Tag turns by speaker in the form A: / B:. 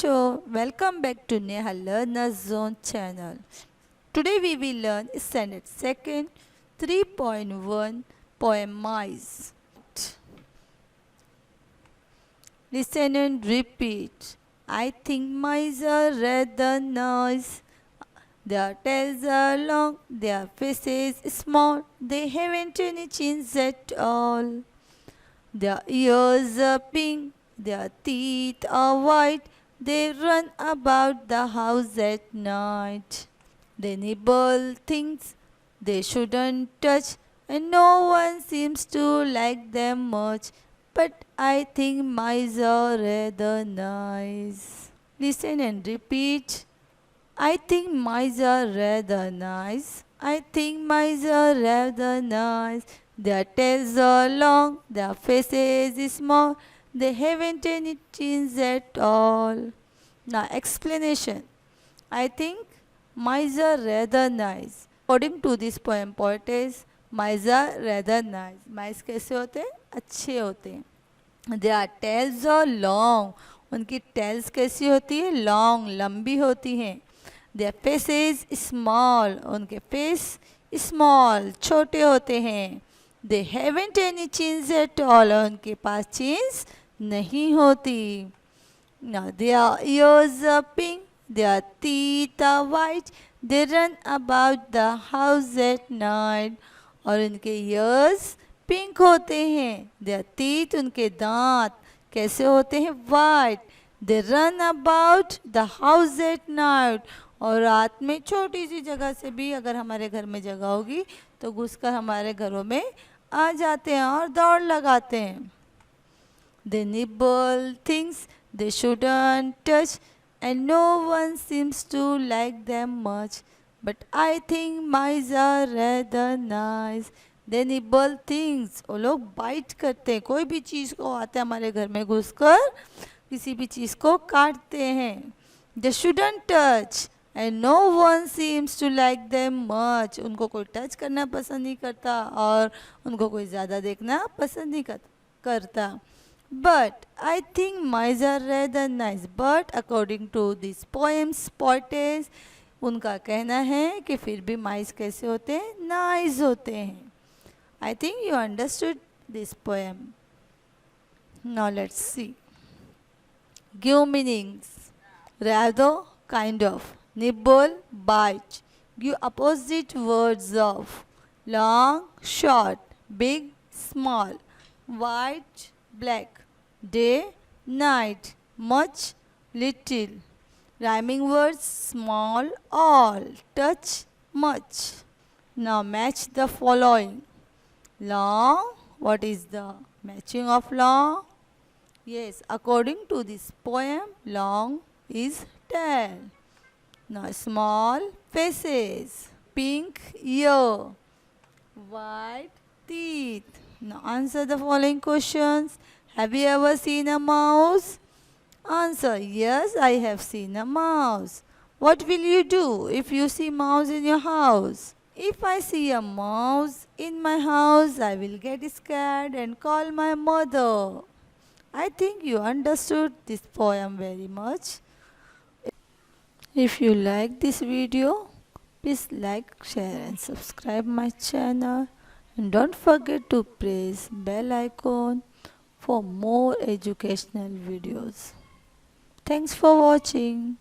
A: show. Welcome back to Neha Learner Zone channel. Today we will learn Standard 2nd 3.1 Poemize. Listen and repeat. I think mice are rather nice. Their tails are long, their faces small. They haven't any chins at all. Their ears are pink, their teeth are white. They run about the house at night. They nibble things they shouldn't touch, and no one seems to like them much. But I think mice are rather nice. Listen and repeat. I think mice are rather nice. I think mice are rather nice. Their tails are long, their faces is small. They haven't any chins at all. Now explanation. I think mice are rather nice. According to this poem poetess, mice are rather nice. Mice कैसे होते हैं? अच्छे होते हैं. Their tails are long. उनकी tails कैसी होती है? Long, लंबी होती हैं. Their faces small. उनके face small, छोटे होते हैं. They haven't any chins at all. उनके पास chins नहीं होती. Now their ears are pink. Their teeth are white. They run about the house at night. और उनके ears पिंक होते हैं. Their teeth उनके दांत कैसे होते हैं? White. They run about the house at night. और रात में छोटी सी जगह से भी अगर हमारे घर में जगह होगी तो घुसकर हमारे घरों में आ जाते हैं और दौड़ लगाते हैं. They nibble things they shouldn't touch, and no one seems to like them much. But I think mice are rather nice. They nibble things. वो लोग बाइट करते हैं. कोई भी चीज़ को आते हैं हमारे घर में घुसकर किसी भी चीज़ को काटते हैं. They shouldn't touch, and no one seems to like them much. उनको कोई टच करना पसंद नहीं करता और उनको कोई ज़्यादा देखना पसंद नहीं करता. But I think mice are rather nice. But according to this poem's poetess, उनका कहना है कि फिर भी mice कैसे होते हैं? Nice होते हैं. I think you understood this poem. Now let's see. Give meanings. Rather, kind of. Nibble, bite. Give opposite words of. Long, short. Big, small. White, black. Day, night. Much, little. Rhyming words, small, all. Touch, much. Now match the following. Long. What is the matching of long? Yes, according to this poem, long is tail. Now small, faces. Pink, ear. White, teeth. Now answer the following questions. Have you ever seen a mouse? Answer, yes, I have seen a mouse. What will you do if you see mouse in your house? If I see a mouse in my house, I will get scared and call my mother. I think you understood this poem very much. If you like this video, please like, share and subscribe my channel. And don't forget to press bell icon for more educational videos. Thanks for watching.